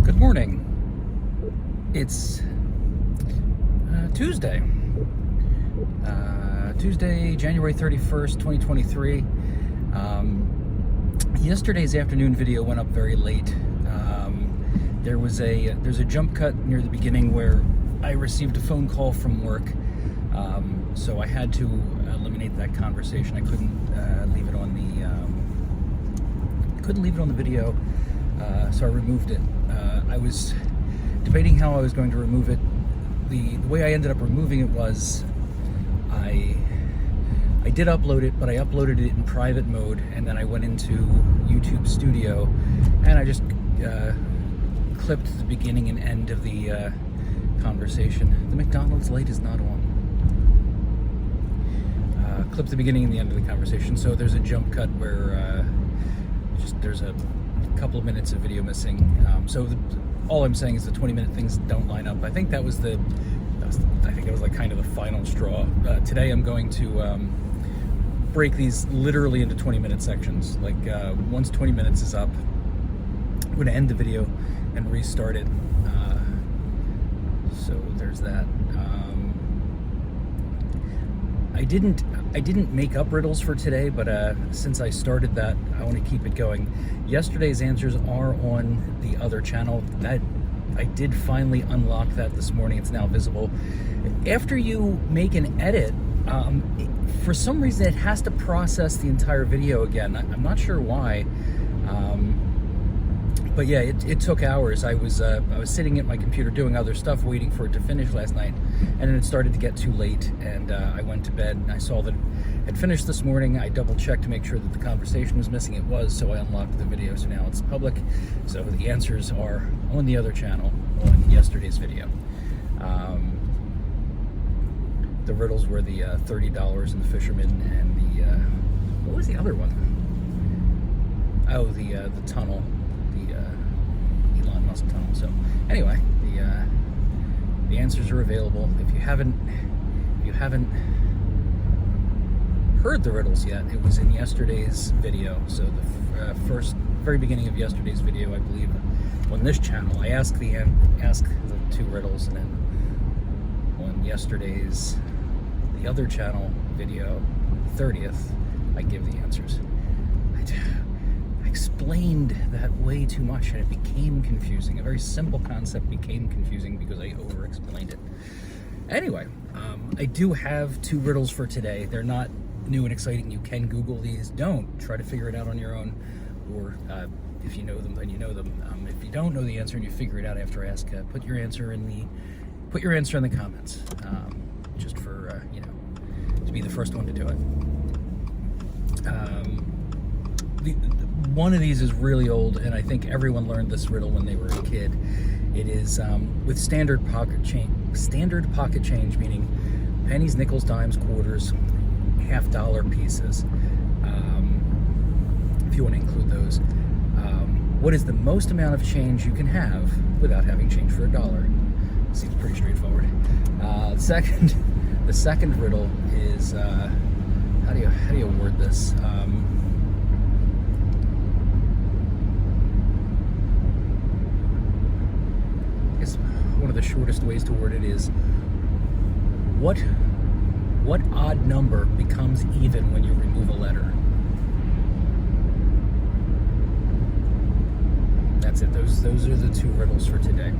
Good morning. It's Tuesday. Tuesday, January 31st, 2023. Yesterday's afternoon video went up very late. There's a jump cut near the beginning where I received a phone call from work, so I had to eliminate that conversation. I couldn't leave it on the video, so I removed it. I was debating how I was going to remove it. The way I ended up removing it was I did upload it, but I uploaded it in private mode, and then I went into YouTube Studio and I just clipped the beginning and end of the conversation. The McDonald's light is not on. Clipped the beginning and the end of the conversation, so there's a jump cut where there's a couple of minutes of video missing. All I'm saying is the 20-minute things don't line up. I think it was like kind of the final straw. Today I'm going to break these literally into 20-minute sections. Like once 20 minutes is up, I'm going to end the video and restart it. So there's that. I didn't make up riddles for today, but since I started that, I want to keep it going. Yesterday's answers are on the other channel. That I did finally unlock that this morning. It's now visible. After you make an edit, for some reason it has to process the entire video again. I'm not sure why. But yeah, it took hours. I was sitting at my computer doing other stuff, waiting for it to finish last night, and then it started to get too late, and I went to bed, and I saw that it had finished this morning. I double-checked to make sure that the conversation was missing. It was, so I unlocked the video, so now it's public. So the answers are on the other channel, on yesterday's video. The riddles were the $30 and the fisherman, and the, what was the other one? Oh, the tunnel. Elon Musk tunnel. So anyway, the answers are available. If you haven't heard the riddles yet, it was in yesterday's video. So the very beginning of yesterday's video, I believe, on this channel, I asked the two riddles, and then on the other channel video, 30th, I give the answers. I explained that way too much, and it became confusing. A very simple concept became confusing because I over-explained it. Anyway, I do have two riddles for today. They're not new and exciting. You can Google these. Don't try to figure it out on your own, or if you know them, then you know them. If you don't know the answer and you figure it out after I ask, put your answer in the comments, just for to be the first one to do it. One of these is really old, and I think everyone learned this riddle when they were a kid. It is with standard pocket change, meaning pennies, nickels, dimes, quarters, half-dollar pieces, if you want to include those. What is the most amount of change you can have without having change for $1? Seems pretty straightforward. The second riddle is how do you word this? One of the shortest ways to word it is, what odd number becomes even when you remove a letter? That's it. Those are the two riddles for today.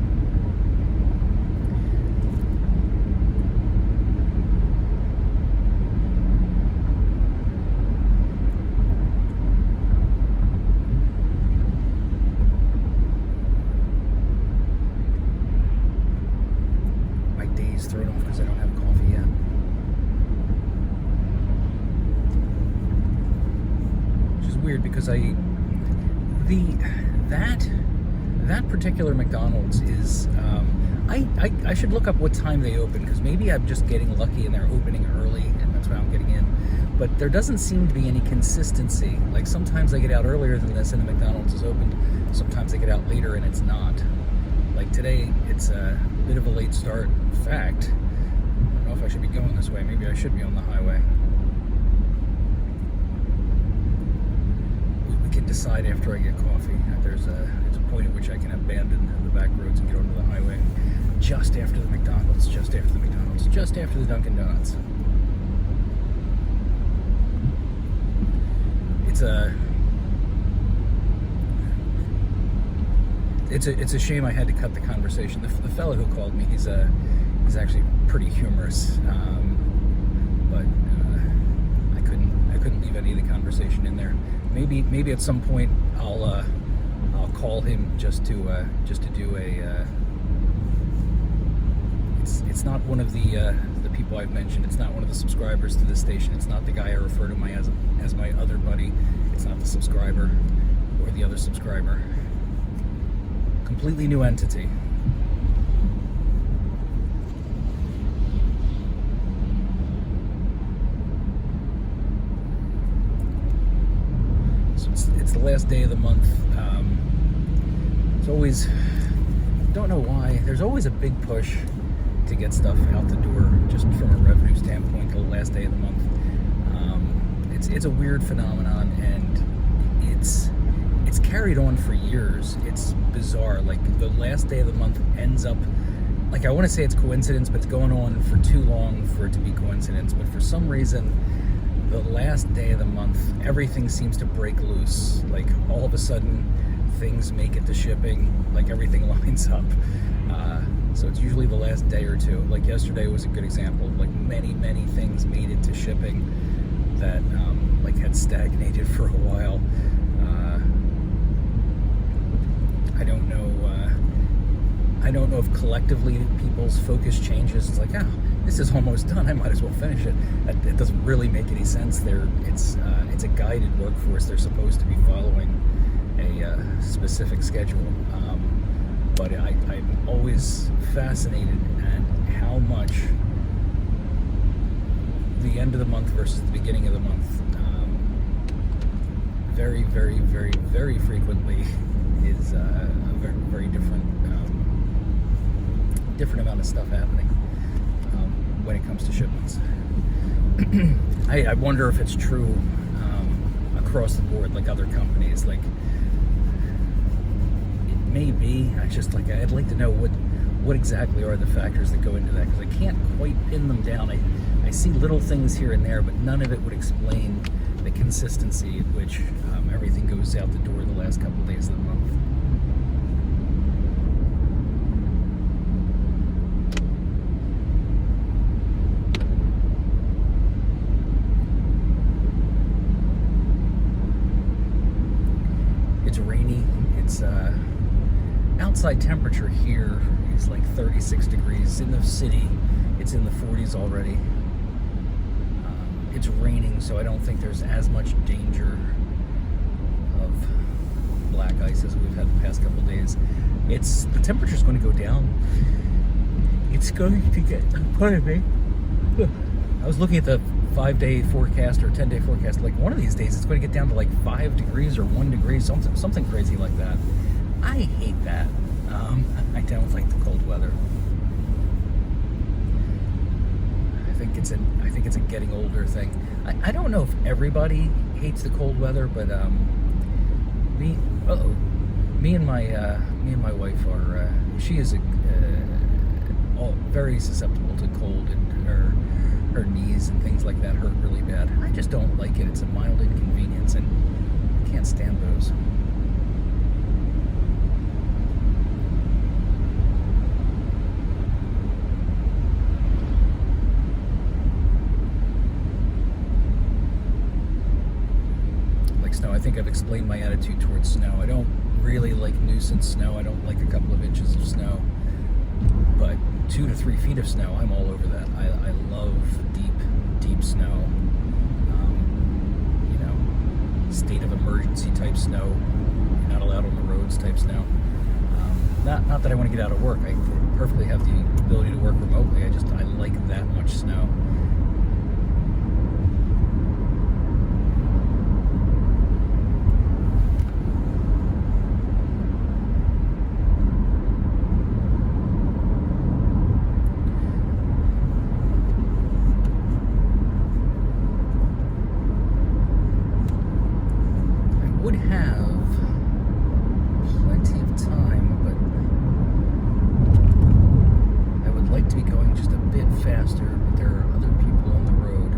Thrown off because I don't have coffee yet. Which is weird because that particular McDonald's is I should look up what time they open, because maybe I'm just getting lucky and they're opening early and that's why I'm getting in. But there doesn't seem to be any consistency. Like sometimes I get out earlier than this and the McDonald's is opened. Sometimes I get out later and it's not. Like today, it's a bit of a late start. In fact, I don't know if I should be going this way. Maybe I should be on the highway. I can decide after I get coffee. There's a point at which I can abandon the back roads and get onto the highway. Just after the McDonald's, just after the McDonald's, just after the Dunkin' Donuts. It's a shame I had to cut the conversation. The fellow who called me, he's actually pretty humorous, but I couldn't leave any of the conversation in there. Maybe at some point I'll call him just to do a. It's not one of the people I've mentioned. It's not one of the subscribers to this station. It's not the guy I refer to as my other buddy. It's not the subscriber or the other subscriber. Completely new entity. So it's the last day of the month. It's always, don't know why, there's always a big push to get stuff out the door, just from a revenue standpoint, till the last day of the month. It's a weird phenomenon, and it's carried on for years. It's bizarre. Like, the last day of the month ends up, like, I want to say it's coincidence, but it's going on for too long for it to be coincidence. But for some reason, the last day of the month, everything seems to break loose. Like, all of a sudden, things make it to shipping. Like, everything lines up. So it's usually the last day or two. Like, yesterday was a good example. Like, many things made it to shipping that like had stagnated for a while. I don't know if collectively people's focus changes. It's like, oh, this is almost done, I might as well finish it. It doesn't really make any sense. It's a guided workforce. They're supposed to be following a specific schedule. But I'm always fascinated at how much the end of the month versus the beginning of the month, very frequently is a very different amount of stuff happening when it comes to shipments. I wonder if it's true across the board, like other companies. Like, it may be. I'd like to know what exactly are the factors that go into that, because I can't quite pin them down. I see little things here and there, but none of it would explain the consistency at which everything goes out the door the last couple of days of the month. It's rainy. It's outside temperature here is like 36 degrees. In the city, it's in the 40s already. It's raining, so I don't think there's as much danger of black ice as we've had the past couple of days. The temperature's going to go down. It's going to get, pardon me. I was looking at the 5-day forecast or 10-day forecast. Like, one of these days it's going to get down to like 5 degrees or 1 degree, something crazy like that. I hate that. I don't like the cold weather. I think it's a getting older thing. I don't know if everybody hates the cold weather, but me and my wife are. She is very susceptible to cold, and her knees and things like that hurt really bad. I just don't like it. It's a mild inconvenience, and I can't stand those. Snow. I think I've explained my attitude towards snow. I don't really like nuisance snow. I don't like a couple of inches of snow, but 2 to 3 feet of snow, I'm all over that. I love deep snow. State of emergency type snow, not allowed on the roads type snow. Not that I want to get out of work. I perfectly have the ability to work remotely. I like that much snow. of plenty of time, but I would like to be going just a bit faster, but there are other people on the road.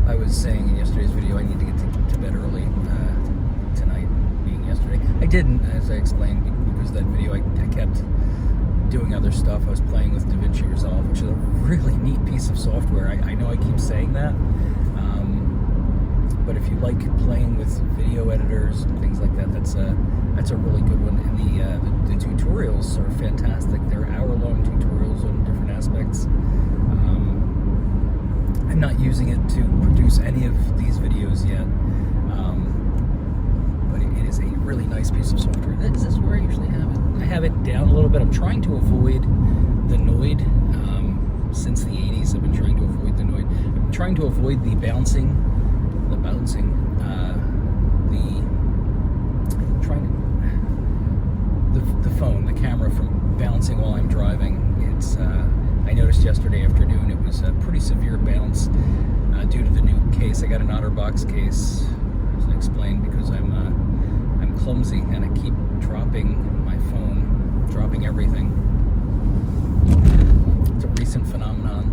I was saying in yesterday's video I need to get to bed early tonight, being yesterday. I didn't, as I explained, because that video I kept doing other stuff. I was playing with DaVinci Resolve, which is a really neat piece of software. I know I keep saying that, but if you like playing with video editors and things like that, that's a really good one. And the tutorials are fantastic. They're hour-long tutorials on different aspects. I'm not using it to produce any of these videos yet, but it is a really nice piece of software. This is where I usually have it. I have it down a little bit. I'm trying to avoid the Noid. Since the 80s, I've been trying to avoid the Noid. I'm trying to avoid the bouncing, the phone, the camera from bouncing while I'm driving. It's I noticed yesterday afternoon it was a pretty severe bounce due to the new case. I got an OtterBox case, as I explained, because I'm clumsy and I keep dropping my phone, dropping everything. It's a recent phenomenon.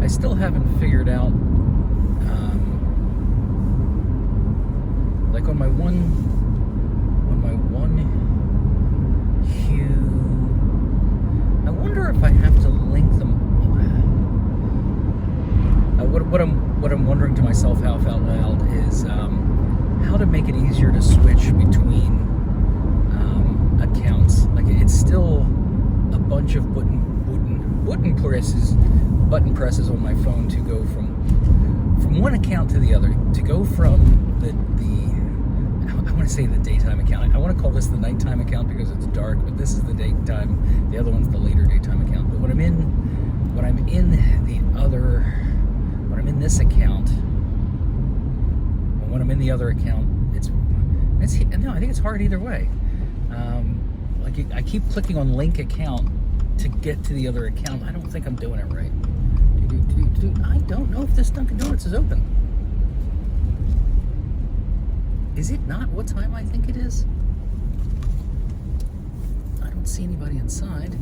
I still haven't figured out, like on my one hue, I wonder if I have to link them. What I'm wondering to myself half out loud is how to make it easier to switch between accounts. Like, it's still a bunch of button presses on my phone to go from one account to the other, to go from I want to say the daytime account. I want to call this the nighttime account because it's dark, but this is the daytime. The other one's the later daytime account. But when I'm in this account, when I'm in the other account, no, I think it's hard either way. Like, I keep clicking on link account to get to the other account. I don't think I'm doing it right. I don't know if this Dunkin' Donuts is open. Is it not what time I think it is? I don't see anybody inside.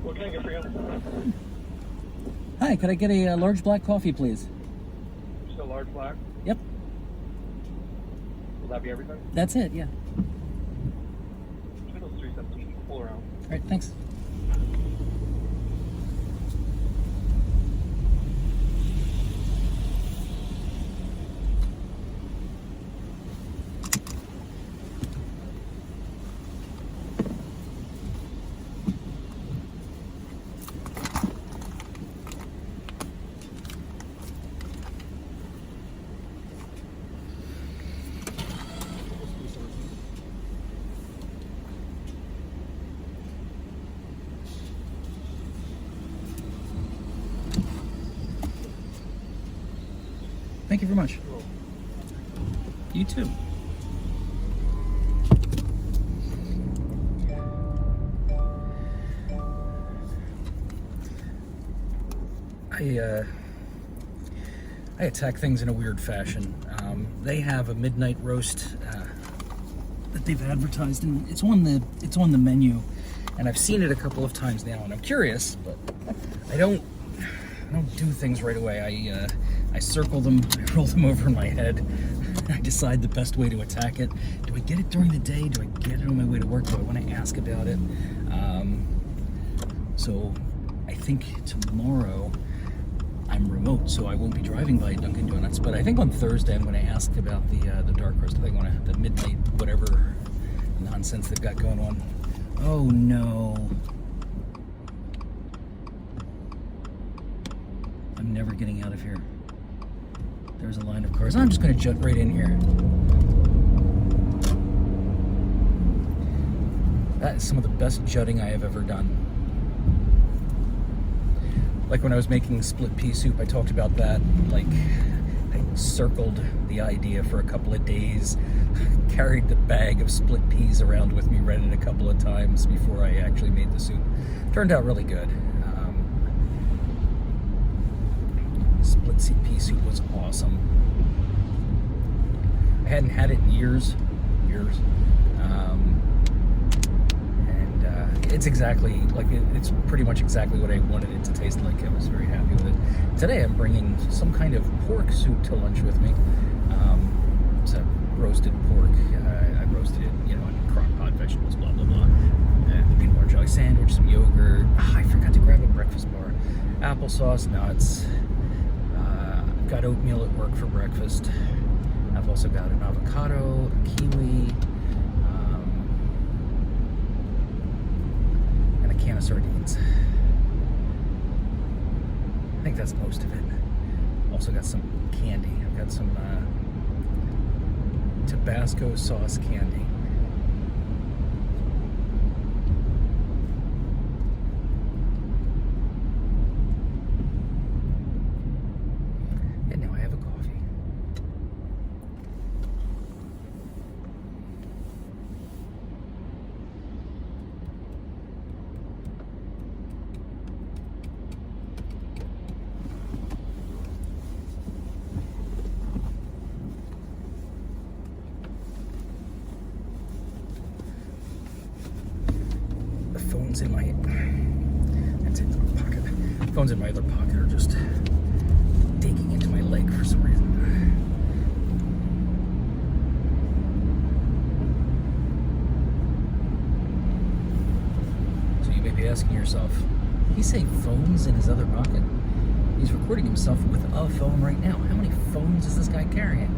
What can I get for you? Hi, could I get a large black coffee, please? Just a large black? Yep. Will that be everything? That's it, yeah. Channel's 317. Pull around. All right, thanks. Thank you very much. You too. I attack things in a weird fashion. They have a midnight roast that they've advertised, and it's on the menu, and I've seen it a couple of times now, and I'm curious, but I don't do things right away. I circle them, I roll them over in my head. I decide the best way to attack it. Do I get it during the day? Do I get it on my way to work? Do I want to ask about it? So I think tomorrow I'm remote, so I won't be driving by Dunkin' Donuts. But I think on Thursday I'm going to ask about the dark roast. I think the midnight whatever nonsense they've got going on. Oh no! I'm never getting out of here. There's a line of cars. I'm just going to jut right in here. That is some of the best jutting I have ever done. Like when I was making split pea soup, I talked about that. Like, I circled the idea for a couple of days, carried the bag of split peas around with me, read it a couple of times before I actually made the soup. Turned out really good. Split pea soup was awesome. I hadn't had it in years. It's exactly like it's pretty much exactly what I wanted it to taste like. I was very happy with it. Today I'm bringing some kind of pork soup to lunch with me. It's a roasted pork. I roasted it, on crock pot, vegetables, blah blah blah. Peanut butter jelly sandwich, some yogurt. I forgot to grab a breakfast bar. Applesauce, nuts. I've got oatmeal at work for breakfast. I've also got an avocado, a kiwi. Can of sardines. I think that's most of it. Also got some candy. I've got some Tabasco sauce candy. And now I have a coffee. Phone's in my pocket. Phone's in my other pocket are just digging into my leg for some reason. So you may be asking yourself, he's saying phones in his other pocket? He's recording himself with a phone right now. How many phones is this guy carrying?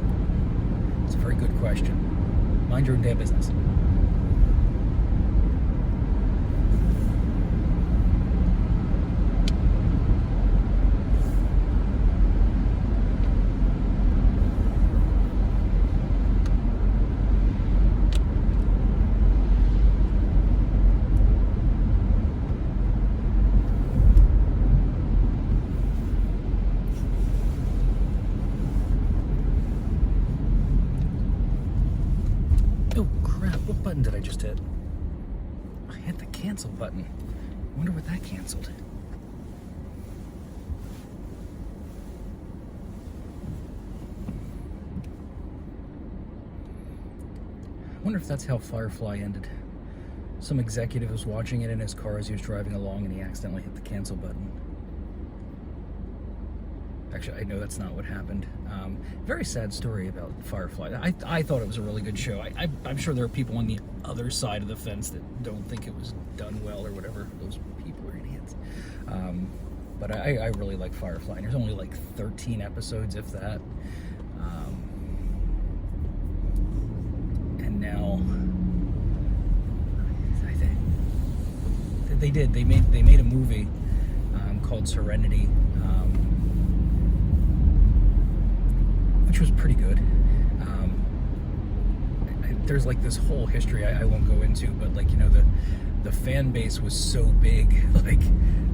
It's a very good question. Mind your own damn business. Oh crap, what button did I just hit? I hit the cancel button. I wonder what that canceled. I wonder if that's how Firefly ended. Some executive was watching it in his car as he was driving along and he accidentally hit the cancel button. Actually, I know that's not what happened. Very sad story about Firefly. I thought it was a really good show. I'm sure there are people on the other side of the fence that don't think it was done well or whatever. Those people are idiots. But I really like Firefly. There's only like 13 episodes, if that. And now they made a movie called Serenity. Which was pretty good. There's like this whole history I won't go into, but like, the fan base was so big, like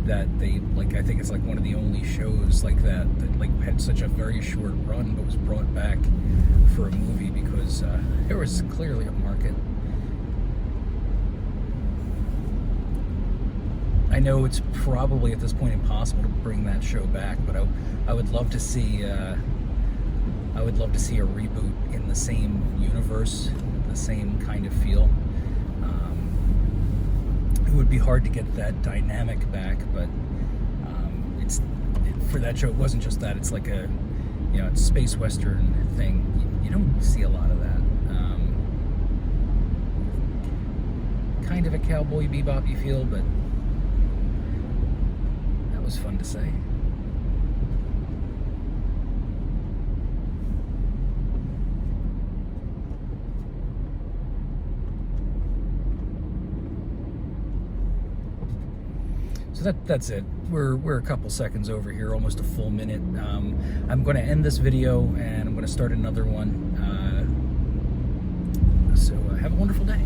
that they, like, I think it's like one of the only shows like that like had such a very short run but was brought back for a movie because there was clearly a market. I I know it's probably at this point impossible to bring that show back, but I would love to see a reboot in the same universe, the same kind of feel. It would be hard to get that dynamic back, but for that show, it wasn't just that. It's like a, it's space western thing. You don't see a lot of that. Kind of a Cowboy Bebop-y feel, but that was fun to say. So that's it. We're a couple seconds over here, almost a full minute. I'm going to end this video and I'm going to start another one. So have a wonderful day.